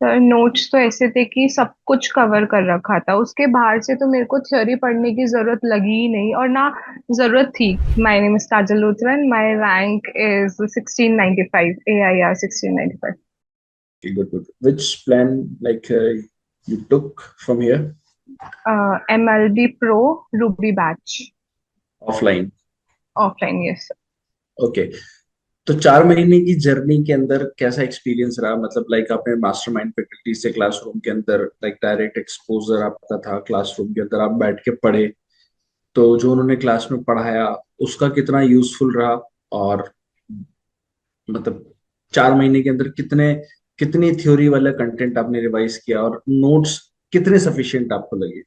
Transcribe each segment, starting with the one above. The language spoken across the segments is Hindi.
सर नोट्स तो ऐसे थे कि सब कुछ कवर कर रखा था, उसके बाहर से तो मेरे को थ्योरी पढ़ने की जरूरत लगी ही नहीं और ना जरूरत थी। My name is Kajal Luthra and my rank is 1695 AIR 1695। Okay, good, good. Which plan you took from here MLB Pro Ruby batch. offline? Offline, yes. Okay, तो 4 महीने की जर्नी के अंदर कैसा एक्सपीरियंस रहा? मतलब लाइक आपने मास्टरमाइंड फैकल्टी से क्लासरूम के अंदर लाइक डायरेक्ट एक्सपोजर आपका था, क्लासरूम के अंदर आप बैठ के पढ़े, तो जो उन्होंने क्लास में पढ़ाया उसका कितना यूजफुल रहा? और मतलब 4 महीने के अंदर कितने कितनी थ्योरी वाला कंटेंट आपने रिवाइज किया और नोट्स कितने सफिशिएंट आपको लगे?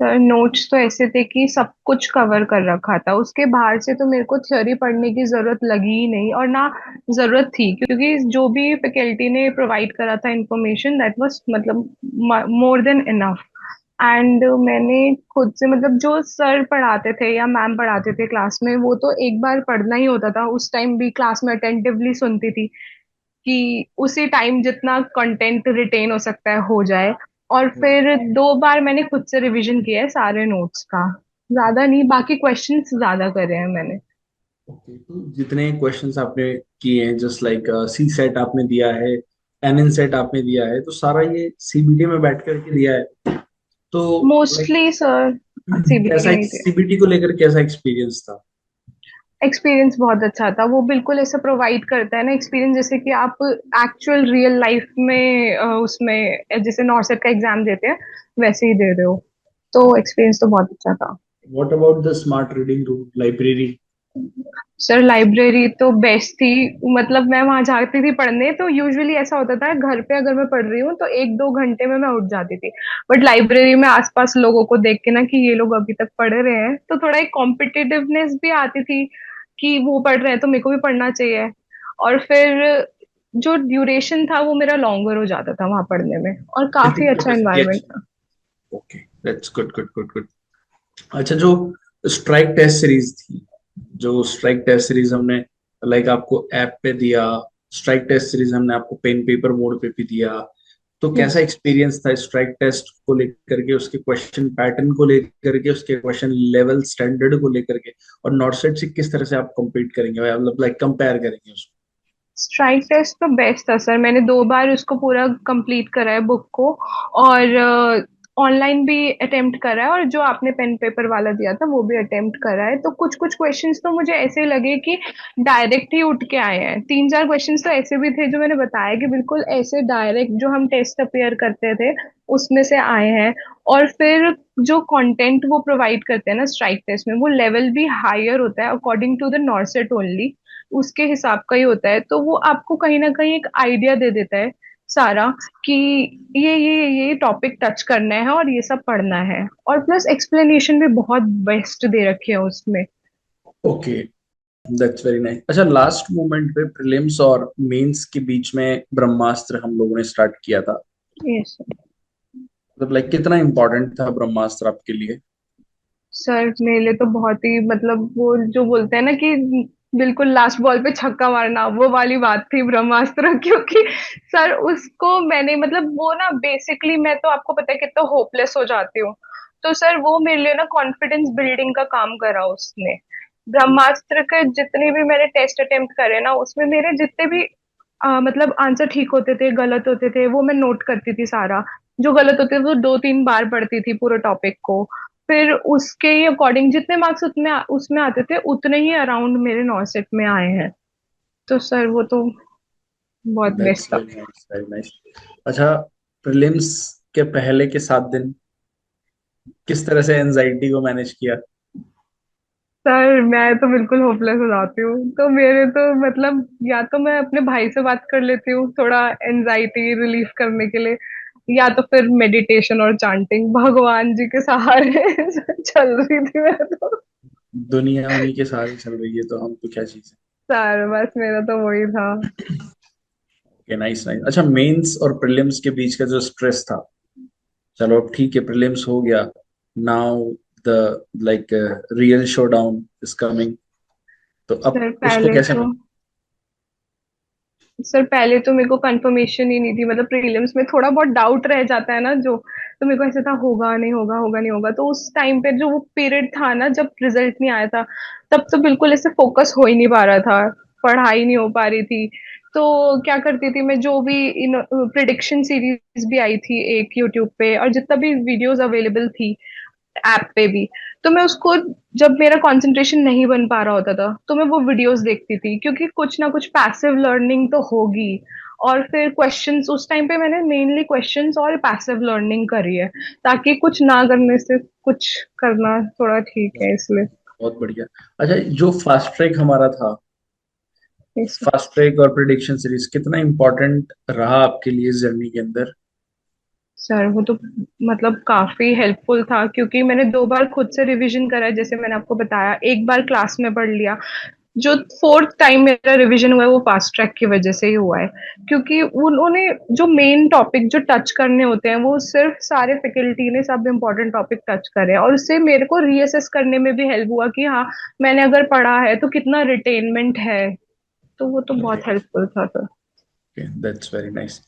सर नोट्स तो ऐसे थे कि सब कुछ कवर कर रखा था, उसके बाहर से तो मेरे को थ्योरी पढ़ने की जरूरत लगी ही नहीं और ना जरूरत थी, क्योंकि जो भी फैकल्टी ने प्रोवाइड करा था इंफॉर्मेशन दैट वाज मतलब मोर देन इनफ। एंड मैंने खुद से मतलब जो सर पढ़ाते थे या मैम पढ़ाते थे क्लास में, वो तो एक बार पढ़ना ही होता था, उस टाइम भी क्लास में अटेंटिवली सुनती थी कि उसी टाइम जितना कंटेंट रिटेन हो सकता है हो जाए। और फिर 2 बार मैंने खुद से रिवीजन किया है सारे नोट्स का, ज्यादा नहीं, बाकी क्वेश्चंस ज्यादा करे हैं मैंने। ओके, तो जितने क्वेश्चंस आपने किए हैं, जस्ट लाइक सी सेट आपने दिया है, एन सेट आपने दिया है, तो सारा ये सीबीटी में बैठ करके दिया है, तो लाइक मोस्टली सर सीबीटी कैसा में ही थे। सीबीटी को लेकर कैसा एक्सपीरियंस था? एक्सपीरियंस बहुत अच्छा था, वो बिल्कुल ऐसा प्रोवाइड करता है ना एक्सपीरियंस, जैसे कि आप एक्चुअल रियल लाइफ में उसमें जैसे नॉर्सेट का एग्जाम देते हैं वैसे ही दे रहे हो। तो एक्सपीरियंस तो बहुत अच्छा था। What about the smart reading room, library? Sir library तो बेस्ट थी। मतलब मैं वहां जाती थी पढ़ने, तो यूजुअली ऐसा होता था घर पे अगर मैं पढ़ रही हूँ तो 1-2 घंटे में मैं उठ जाती थी। बट लाइब्रेरी में आसपास लोगों को देख के ना कि ये लोग अभी तक पढ़ रहे हैं, तो थोड़ा एक कॉम्पिटिटिवनेस भी आती थी कि वो पढ़ रहे हैं तो मेरे को भी पढ़ना चाहिए। और फिर जो ड्यूरेशन था वो मेरा लॉन्गर हो जाता था वहां पढ़ने में, और सीटिंग काफी अच्छा कैपेसिटी एनवायरनमेंट अच्छी? था। Okay, that's good, good, good, good. अच्छा, जो स्ट्राइक टेस्ट सीरीज थी, जो स्ट्राइक टेस्ट सीरीज हमने लाइक आपको ऐप पे दिया, स्ट्राइक टेस्ट सीरीज हमने आपको पेन पेपर मोड पे भी दिया, तो कैसा यस। एक्सपीरियंस था स्ट्राइक टेस्ट को लेकर के, उसके क्वेश्चन पैटर्न को लेकर के, उसके क्वेश्चन लेवल स्टैंडर्ड को लेकर के, और नॉटसेट से किस तरह से आप compete करेंगे, मतलब लाइक कंपेयर करेंगे उसको? स्ट्राइक टेस्ट तो बेस्ट था सर, मैंने 2 बार उसको पूरा कंप्लीट करा है बुक को। और ऑनलाइन भी अटेम्प्ट करा है, और जो आपने पेन पेपर वाला दिया था वो भी अटेम्प्ट करा है। तो कुछ कुछ क्वेश्चंस तो मुझे ऐसे लगे कि डायरेक्ट ही उठ के आए हैं, 3-4 क्वेश्चंस तो ऐसे भी थे जो मैंने बताया कि बिल्कुल ऐसे डायरेक्ट जो हम टेस्ट अपेयर करते थे उसमें से आए हैं। और फिर जो कंटेंट वो प्रोवाइड करते हैं ना स्ट्राइक टेस्ट में, वो लेवल भी हायर होता है according to the NORCET only, उसके हिसाब का ही होता है। तो वो आपको कहीं ना कहीं एक आइडिया दे देता है सारा कि ये टॉपिक टच करना है और ये सब पढ़ना है। और प्लस एक्सप्लेनेशन भी बहुत बेस्ट दे रखे है उसमें। Okay, that's very nice. अच्छा, लास्ट मोमेंट पे प्रीलिम्स और मेंस के बीच में ब्रह्मास्त्र हम लोगों ने स्टार्ट किया था, यस मतलब लाइक कितना इंपॉर्टेंट था ब्रह्मास्त्र आपके लिए? सर, मेरे लिए तो बहुत ही मतलब वो जो बोलते हैं ना कि बिल्कुल लास्ट बॉल पे छक्का मारना, वो वाली बात थी ब्रह्मास्त्र। क्योंकि सर उसको मैंने मतलब वो ना बेसिकली मैं तो आपको पता है कितना होपलेस हो जाती हूँ, तो सर वो मेरे लिए ना कॉन्फिडेंस बिल्डिंग का काम करा उसने। ब्रह्मास्त्र के जितने भी मैंने टेस्ट अटेम्प्ट करे ना, उसमें मेरे जितने भी मतलब आंसर ठीक होते थे गलत होते थे वो मैं नोट करती थी सारा। जो गलत होते थे वो 2-3 बार पढ़ती थी पूरे टॉपिक को। फिर उसके ही अकॉर्डिंग जितने मार्क्स उसमें उसमें आते थे उतने ही अराउंड मेरे नॉट में आए हैं। तो सर वो तो बहुत दैट्स बेस्ट था। Very nice, very nice. अच्छा, प्रीलिम्स के पहले के 7 दिन किस तरह से एनजाइटी को मैनेज किया? सर मैं तो बिल्कुल होपलेस हो जाती हूँ, तो मेरे तो मतलब या तो मैं अपने भाई से बात कर लेती हूँ थोड़ा एनजाइटी रिलीफ करने के लिए, या तो फिर मेडिटेशन और चांटिंग भगवान जी के सहारे चल रही थी मैं तो। दुनिया उन्हीं के सहारे चल रही है, तो हम तो क्या चीज सर बस मेरा तो वही था। है। Nice, nice. अच्छा, मेंस और प्रीलिम्स के बीच का जो स्ट्रेस था, चलो अब ठीक है, प्रीलिम्स हो गया, now the like real show down is coming, तो अब सर उसको पहले कैसे तो सर पहले तो मेरे को कंफर्मेशन ही नहीं थी, मतलब प्रीलिम्स में थोड़ा बहुत डाउट रह जाता है ना जो, तो मेरे को ऐसा था होगा नहीं होगा, होगा नहीं होगा। तो उस टाइम पे जो वो पीरियड था ना जब रिजल्ट नहीं आया था, तब तो बिल्कुल ऐसे फोकस हो ही नहीं पा रहा था, पढ़ाई नहीं हो पा रही थी। तो क्या करती थी मैं, जो भी इन प्रिडिक्शन सीरीज भी आई थी एक यूट्यूब पे, और जितना भी वीडियोस अवेलेबल थी ऐप पे भी, तो मैं उसको, जब मेरा कंसंट्रेशन नहीं बन पा रहा होता था तो मैं वो वीडियोस देखती थी, क्योंकि कुछ ना कुछ पैसिव लर्निंग तो होगी। और फिर क्वेश्चंस उस टाइम पे मैंने मेनली क्वेश्चंस और पैसिव लर्निंग करी है, ताकि कुछ ना करने से कुछ करना थोड़ा ठीक है इसलिए। बहुत बढ़िया। अच्छा, जो फास्ट ट्रैक हमारा था, Yes, sir। फास्ट ट्रैक और प्रिडिक्शन सीरीज कितना इंपॉर्टेंट रहा आपके लिए इस जर्नी के अंदर? सर वो तो मतलब काफी हेल्पफुल था, क्योंकि मैंने 2 बार खुद से रिवीजन करा है, जैसे मैंने आपको बताया, एक बार क्लास में पढ़ लिया। जो फोर्थ टाइम मेरा रिवीजन हुआ है वो फास्ट ट्रैक की वजह से ही हुआ है, क्योंकि उन्होंने जो मेन टॉपिक जो टच करने होते हैं वो सिर्फ सारे फैकल्टी ने सब इम्पोर्टेंट टॉपिक टच करे हैं, और उससे मेरे को रीअसेस करने में भी हेल्प हुआ कि हाँ मैंने अगर पढ़ा है तो कितना रिटेनमेंट है। तो वो तो बहुत हेल्पफुल था sir. Okay, that's very nice.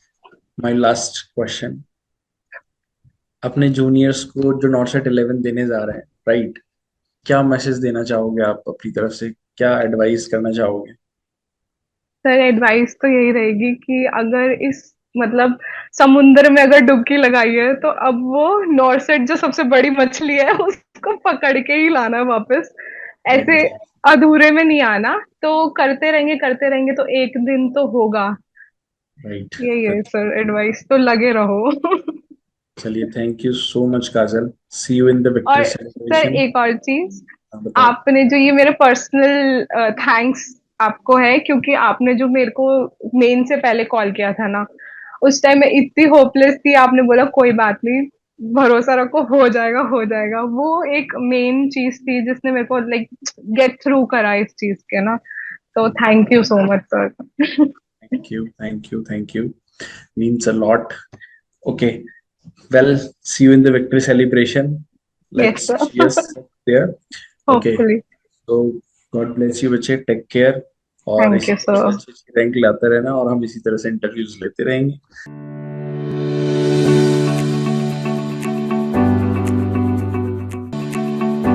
My last question, अपने जूनियर्स को जो नॉट सेट 11 देने जा रहे हैं, राइट, क्या मैसेज देना चाहोगे आप अपनी तरफ से, क्या एडवाइस करना चाहोगे? सर एडवाइस तो यही रहेगी कि अगर इस मतलब समुद्र में अगर डुबकी लगाई है तो अब वो नॉरसेट जो सबसे बड़ी मछली है उसको पकड़ के ही लाना वापस, ऐसे राइट। अधूरे में नहीं आना। तो करते रहेंगे तो एक दिन तो होगा। राइट। यही है सर एडवाइस, तो लगे रहो। चलिए, thank you so much Kajal, see you in the victory और सर सेलिब्रेशन। एक और चीज, हाँ, बताओ। आपने जो ये मेरे पर्सनल थैंक्स आपको है, क्योंकि आपने जो मेरे को मेन से पहले कॉल किया था ना, उस टाइम मैं इतनी होपलेस थी, आपने बोला कोई बात नहीं, भरोसा रखो, हो जाएगा हो जाएगा। वो एक मेन चीज थी जिसने मेरे को लाइक गेट थ्रू करा इस चीज के ना। तो thank you so much sir. Thank you, thank you, thank you, means a lot. Okay, well, see you in the victory celebration. Yes Let's sir. cheers there. Okay, hopefully. so God bless you बच्चे, टेक केयर। और थैंक इसी यू तरह से सर। अच्छी अच्छी रैंक लाते रहना, और हम इसी तरह से इंटरव्यूज लेते रहेंगे।